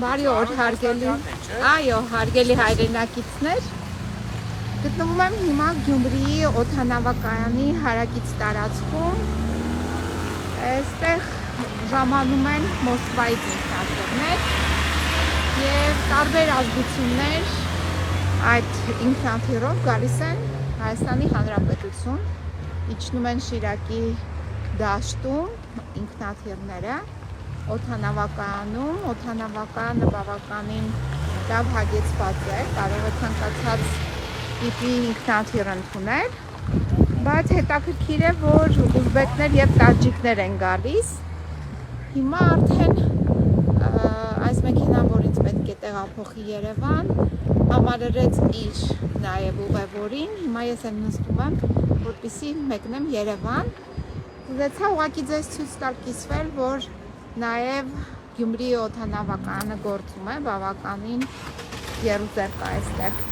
Բարի օր, հարգելի, այո, հարգելի հայրենակիցներ, գտնվում եմ հիմա Գյումրիի օդանավակայանի հարակից տարածքում, այստեղ ժամանում են Մոսկվայից ինքնաթիռներ և տարբեր ազգություններ այդ ինքնաթիռով գալիս են Հայաստանի Հանրապետություն, իջնում են Շիրակի դաշտում ինքնաթիռները, օդանավակայանում, օդանավակայանը բավականին լավ հագեցված է, կարող է ցանկացած տիպի ինքնաթիռ ընդունել, բայց հետաքրքիր է, որ ուզբեկներ և տաջիկներ են գալիս։ Հիմա արդեն այս մեքենան, որ ինձ պետք է տեղափոխի Երևան, համալրեց իր նաև ուղևորին, հիմա ես եմ նստում եմ, որպեսզի մեկնեմ Երևան։ Ուզեցա ուղղակի ձեզ ցույց տալ կիսվել, որ նաև Գյումրիի օդանավակայանը գործում է, բավականին եռուզեռ կա այստեղ։